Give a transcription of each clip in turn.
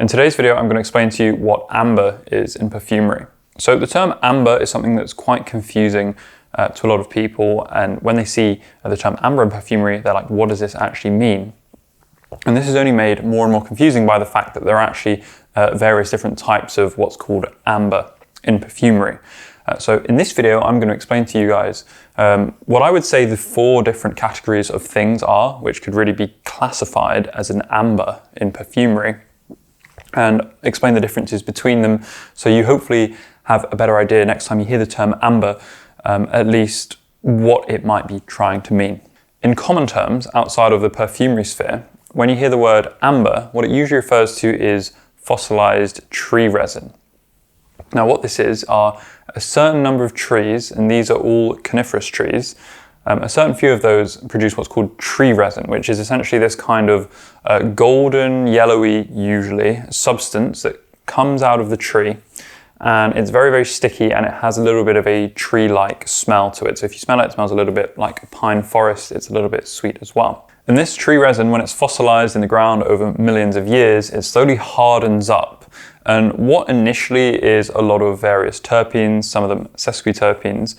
In today's video, I'm going to explain to you what amber is in perfumery. So the term amber is something that's quite confusing to a lot of people, and when they see the term amber in perfumery, they're like, what does this actually mean? And this is only made more and more confusing by the fact that there are actually various different types of what's called amber in perfumery. So in this video, I'm going to explain to you guys what I would say the 4 different categories of things are, which could really be classified as an amber in perfumery, and explain the differences between them, so you hopefully have a better idea next time you hear the term amber, at least what it might be trying to mean. In common terms, outside of the perfumery sphere, when you hear the word amber, what it usually refers to is fossilized tree resin. Now what this is are a certain number of trees, and these are all coniferous trees. A certain few of those produce what's called tree resin, which is essentially this kind of golden, yellowy, usually, substance that comes out of the tree. And it's very, very sticky, and it has a little bit of a tree-like smell to it. So if you smell it, it smells a little bit like a pine forest. It's a little bit sweet as well. And this tree resin, when it's fossilized in the ground over millions of years, it slowly hardens up. And what initially is a lot of various terpenes, some of them sesquiterpenes,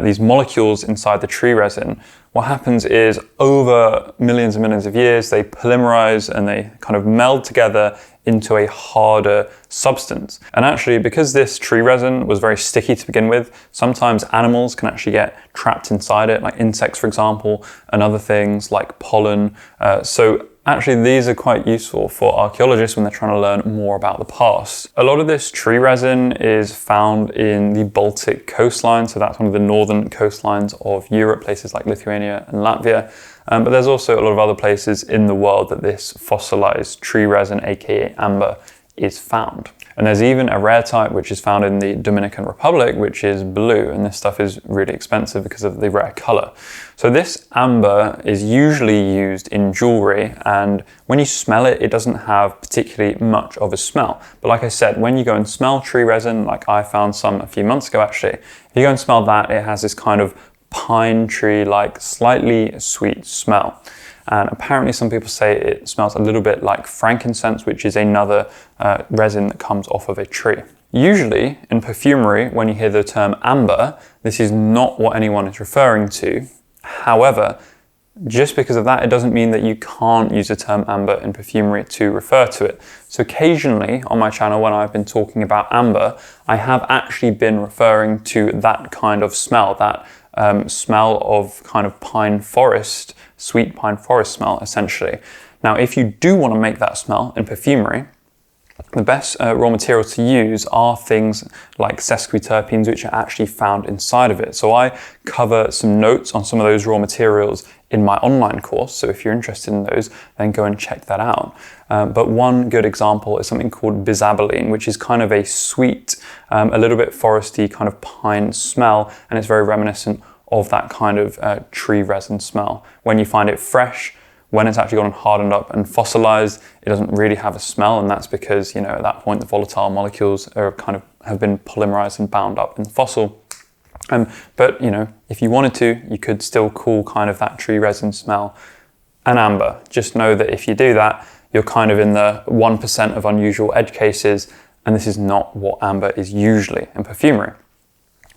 these molecules inside the tree resin, what happens is over millions and millions of years, they polymerize and they kind of meld together into a harder substance. And actually, because this tree resin was very sticky to begin with, sometimes animals can actually get trapped inside it, like insects, for example, and other things like pollen. So actually, these are quite useful for archaeologists when they're trying to learn more about the past. A lot of this tree resin is found in the Baltic coastline, so that's one of the northern coastlines of Europe, places like Lithuania and Latvia. But there's also a lot of other places in the world that this fossilized tree resin, aka amber, is found. And there's even a rare type which is found in the Dominican Republic, which is blue, and this stuff is really expensive because of the rare color. So this amber is usually used in jewelry, and when you smell it, it doesn't have particularly much of a smell. But like I said, when you go and smell tree resin, like I found some a few months ago actually, if you go and smell that, it has this kind of pine tree-like, slightly sweet smell. And apparently some people say it smells a little bit like frankincense, which is another resin that comes off of a tree. Usually in perfumery, when you hear the term amber, this is not what anyone is referring to. However, just because of that, it doesn't mean that you can't use the term amber in perfumery to refer to it. So occasionally on my channel, when I've been talking about amber, I have actually been referring to that kind of smell, that smell of kind of pine forest, sweet pine forest smell, essentially. Now, if you do want to make that smell in perfumery, the best raw material to use are things like sesquiterpenes, which are actually found inside of it. So I cover some notes on some of those raw materials in my online course. So if you're interested in those, then go and check that out. But one good example is something called bisabolene, which is kind of a sweet, a little bit foresty kind of pine smell, and it's very reminiscent of that kind of tree resin smell. When you find it fresh, when it's actually gone hardened up and fossilized, it doesn't really have a smell, and that's because, you know, at that point the volatile molecules are kind of have been polymerized and bound up in the fossil. But you know, if you wanted to, you could still call kind of that tree resin smell an amber. Just know that if you do that, you're kind of in the 1% of unusual edge cases, and this is not what amber is usually in perfumery.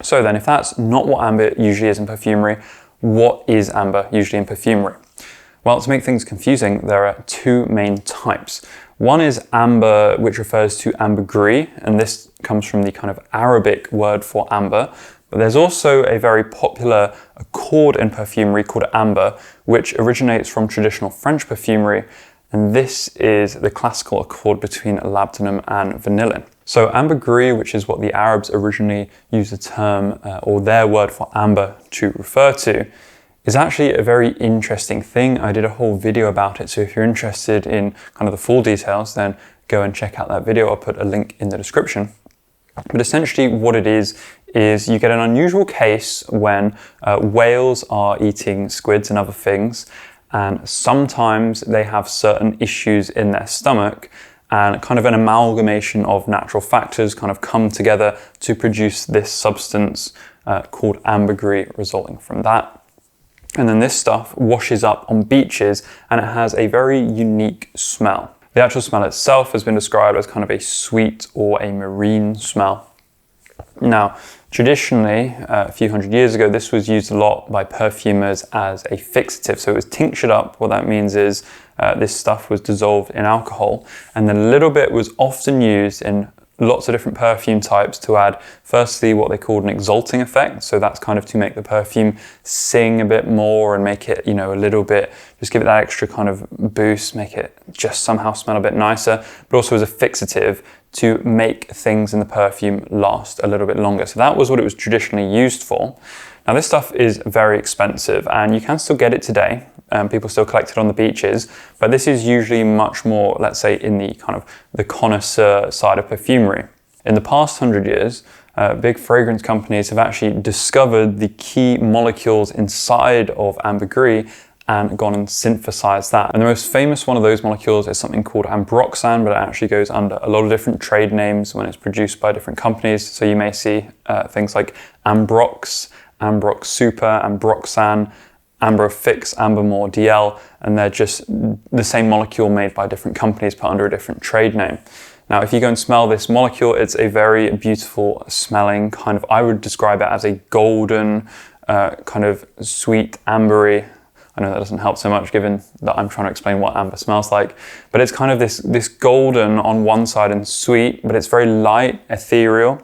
So then, if that's not what amber usually is in perfumery, what is amber usually in perfumery? Well, to make things confusing, there are 2 main types. One is amber, which refers to ambergris, and this comes from the kind of Arabic word for amber. But there's also a very popular accord in perfumery called amber, which originates from traditional French perfumery, and this is the classical accord between labdanum and vanillin. So ambergris, which is what the Arabs originally used the term, or their word for amber to refer to, is actually a very interesting thing. I did a whole video about it, so if you're interested in kind of the full details, then go and check out that video. I'll put a link in the description. But essentially what it is you get an unusual case when whales are eating squids and other things, and sometimes they have certain issues in their stomach, and kind of an amalgamation of natural factors kind of come together to produce this substance called ambergris resulting from that. And then this stuff washes up on beaches and it has a very unique smell. The actual smell itself has been described as kind of a sweet or a marine smell. Now, traditionally, a few hundred years ago, this was used a lot by perfumers as a fixative. So it was tinctured up. What that means is this stuff was dissolved in alcohol, and then a little bit was often used in lots of different perfume types to add, firstly, what they called an exalting effect. So that's kind of to make the perfume sing a bit more and make it, a little bit, just give it that extra kind of boost, make it just somehow smell a bit nicer, but also as a fixative to make things in the perfume last a little bit longer. So that was what it was traditionally used for. Now this stuff is very expensive and you can still get it today. People still collect it on the beaches, but this is usually much more, let's say, in the kind of the connoisseur side of perfumery. In the past 100 years, big fragrance companies have actually discovered the key molecules inside of ambergris and gone and synthesized that. And the most famous one of those molecules is something called ambroxan, but it actually goes under a lot of different trade names when it's produced by different companies. So you may see things like Ambrox, Ambrox Super, Ambroxan, Ambrofix, Ambermore, DL, and they're just the same molecule made by different companies put under a different trade name. Now, if you go and smell this molecule, it's a very beautiful smelling kind of, I would describe it as a golden, kind of sweet ambery. I know that doesn't help so much given that I'm trying to explain what amber smells like, but it's kind of this golden on one side and sweet, but it's very light, ethereal,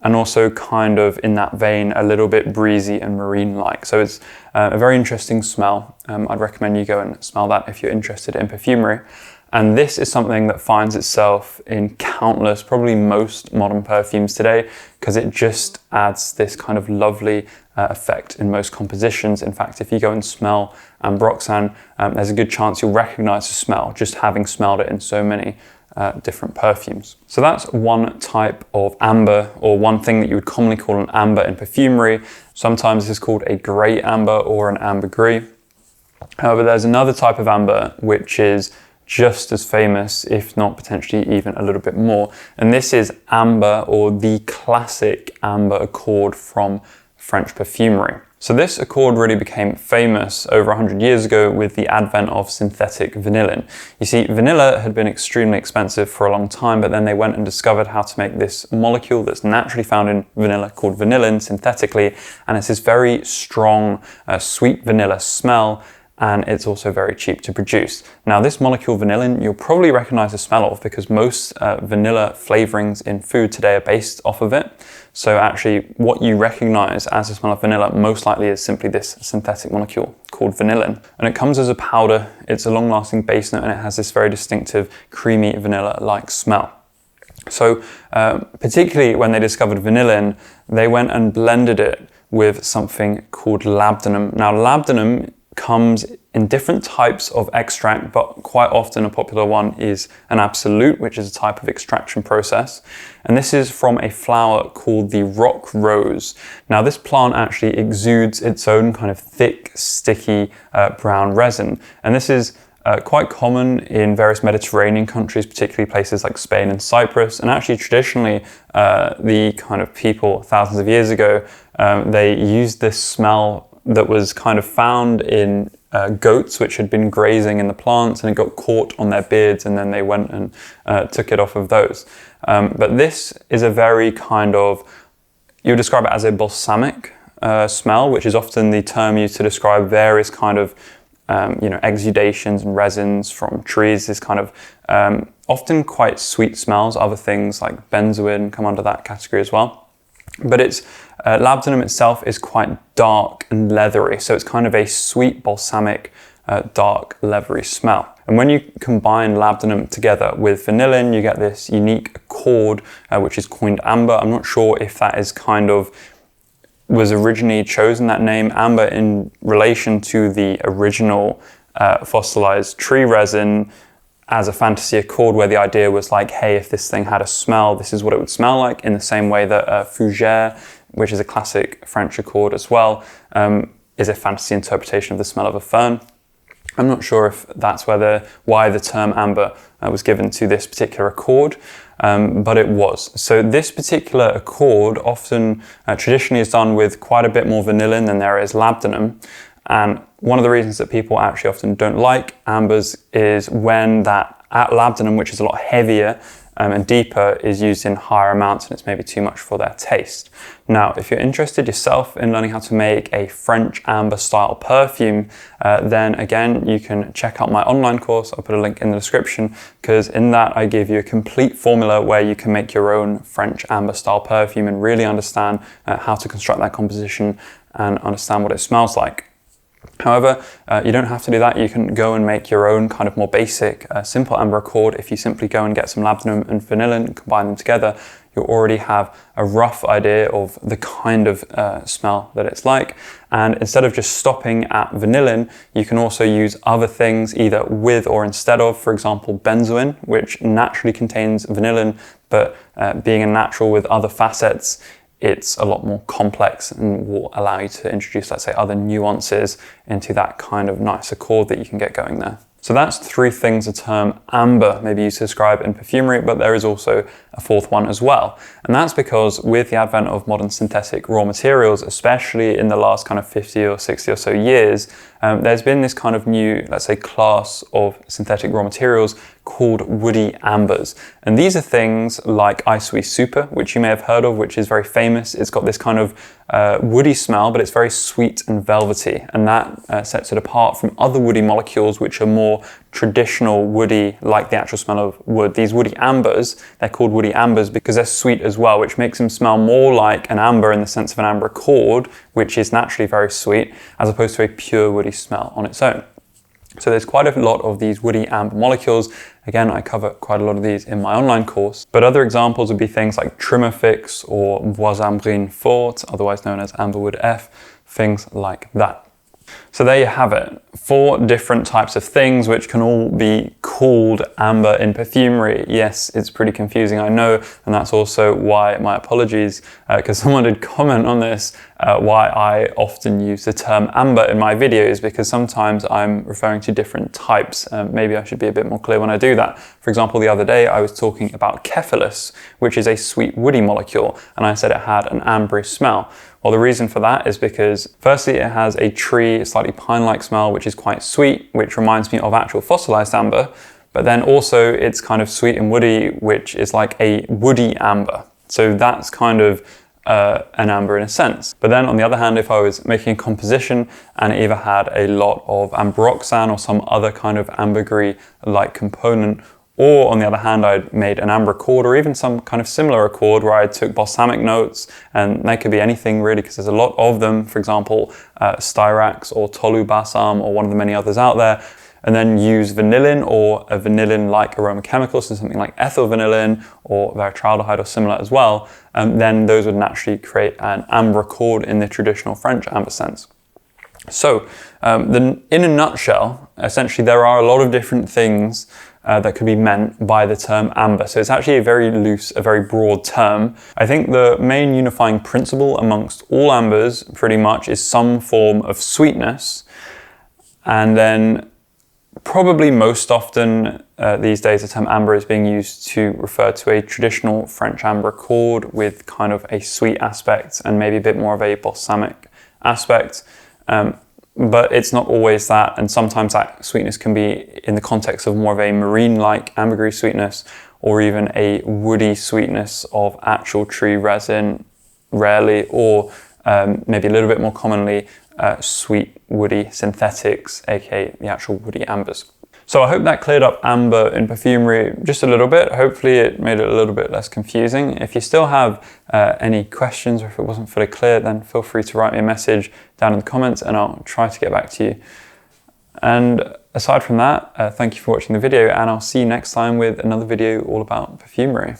and also kind of in that vein, a little bit breezy and marine-like. So it's a very interesting smell. I'd recommend you go and smell that if you're interested in perfumery. And this is something that finds itself in countless, probably most modern perfumes today, because it just adds this kind of lovely effect in most compositions. In fact, if you go and smell Ambroxan, there's a good chance you'll recognize the smell, just having smelled it in so many different perfumes. So that's one type of amber, or one thing that you would commonly call an amber in perfumery. Sometimes this is called a grey amber or an ambergris. However, there's another type of amber which is just as famous, if not potentially even a little bit more. And this is amber, or the classic amber accord from French perfumery. So this accord really became famous over 100 years ago with the advent of synthetic vanillin. You see, vanilla had been extremely expensive for a long time, but then they went and discovered how to make this molecule that's naturally found in vanilla called vanillin synthetically, and it's this very strong, sweet vanilla smell, and it's also very cheap to produce. Now this molecule vanillin, you'll probably recognize the smell of because most vanilla flavorings in food today are based off of it. So actually what you recognize as the smell of vanilla most likely is simply this synthetic molecule called vanillin. And it comes as a powder, it's a long-lasting base note, and it has this very distinctive creamy vanilla-like smell. So particularly when they discovered vanillin, they went and blended it with something called labdanum. Now labdanum comes in different types of extract, but quite often a popular one is an absolute, which is a type of extraction process. And this is from a flower called the rock rose. Now this plant actually exudes its own kind of thick, sticky brown resin. And this is quite common in various Mediterranean countries, particularly places like Spain and Cyprus. And actually traditionally, the kind of people thousands of years ago, they used this smell that was kind of found in goats which had been grazing in the plants, and it got caught on their beards, and then they went and took it off of those. But this is a very kind of, you would describe it as a balsamic smell, which is often the term used to describe various kind of exudations and resins from trees. This kind of often quite sweet smells. Other things like benzoin come under that category as well. But it's labdanum itself is quite dark and leathery, so it's kind of a sweet balsamic, dark leathery smell. And when you combine labdanum together with vanillin, you get this unique accord, which is coined amber. I'm not sure if that is kind of was originally chosen, that name amber, in relation to the original fossilized tree resin as a fantasy accord, where the idea was like, hey, if this thing had a smell, this is what it would smell like, in the same way that fougère, which is a classic French accord as well, is a fantasy interpretation of the smell of a fern. I'm not sure if that's why the term amber was given to this particular accord, but it was. So this particular accord often traditionally is done with quite a bit more vanillin than there is labdanum. And one of the reasons that people actually often don't like ambers is when that labdanum, which is a lot heavier and deeper, is used in higher amounts, and it's maybe too much for their taste. Now, if you're interested yourself in learning how to make a French amber style perfume, then again, you can check out my online course. I'll put a link in the description, because in that I give you a complete formula where you can make your own French amber style perfume and really understand how to construct that composition and understand what it smells like. However, you don't have to do that. You can go and make your own kind of more basic, simple amber accord. If you simply go and get some labdanum and vanillin and combine them together, you'll already have a rough idea of the kind of smell that it's like. And instead of just stopping at vanillin, you can also use other things either with or instead of, for example, benzoin, which naturally contains vanillin, but being a natural with other facets, it's a lot more complex and will allow you to introduce, let's say, other nuances into that kind of nice accord that you can get going there. So that's three things the term amber may be used to describe in perfumery, but there is also a fourth one as well. And that's because with the advent of modern synthetic raw materials, especially in the last kind of 50 or 60 or so years, there's been this kind of new, let's say, class of synthetic raw materials called woody ambers. And these are things like Isoe Super, which you may have heard of, which is very famous. It's got this kind of woody smell, but it's very sweet and velvety. And that sets it apart from other woody molecules, which are more traditional woody, like the actual smell of wood. These woody ambers, they're called woody ambers because they're sweet as well, which makes them smell more like an amber in the sense of an amber accord, which is naturally very sweet, as opposed to a pure woody smell on its own. So there's quite a lot of these woody amber molecules. Again, I cover quite a lot of these in my online course, but other examples would be things like Trimmerfix or Voisin Fort, otherwise known as Amberwood F, things like that. So there you have it, 4 different types of things which can all be called amber in perfumery. Yes, it's pretty confusing, I know, and that's also why my apologies, because someone did comment on this, why I often use the term amber in my videos, because sometimes I'm referring to different types. Maybe I should be a bit more clear when I do that. For example, the other day I was talking about Cephalus, which is a sweet woody molecule, and I said it had an ambery smell. Well, the reason for that is because firstly, it has a tree, slightly pine-like smell, which is quite sweet, which reminds me of actual fossilized amber. But then also it's kind of sweet and woody, which is like a woody amber. So that's kind of an amber in a sense. But then on the other hand, if I was making a composition and it either had a lot of amberoxan or some other kind of ambergris-like component, or on the other hand, I'd made an amber accord or even some kind of similar accord where I took balsamic notes, and that could be anything really because there's a lot of them, for example, Styrax or Tolu Balsam or one of the many others out there, and then use vanillin or a vanillin-like aroma chemical, so something like ethyl vanillin or veretraldehyde or similar as well, then those would naturally create an amber accord in the traditional French amber sense. So in a nutshell, essentially there are a lot of different things that could be meant by the term amber. So it's actually a very loose, a very broad term. I think the main unifying principle amongst all ambers pretty much is some form of sweetness. And then probably most often these days the term amber is being used to refer to a traditional French amber accord with kind of a sweet aspect and maybe a bit more of a balsamic aspect. But it's not always that, and sometimes that sweetness can be in the context of more of a marine-like ambergris sweetness, or even a woody sweetness of actual tree resin, rarely, or maybe a little bit more commonly, sweet woody synthetics, aka the actual woody ambers. So I hope that cleared up amber in perfumery just a little bit. Hopefully it made it a little bit less confusing. If you still have any questions or if it wasn't fully clear, then feel free to write me a message down in the comments and I'll try to get back to you. And aside from that, thank you for watching the video, and I'll see you next time with another video all about perfumery.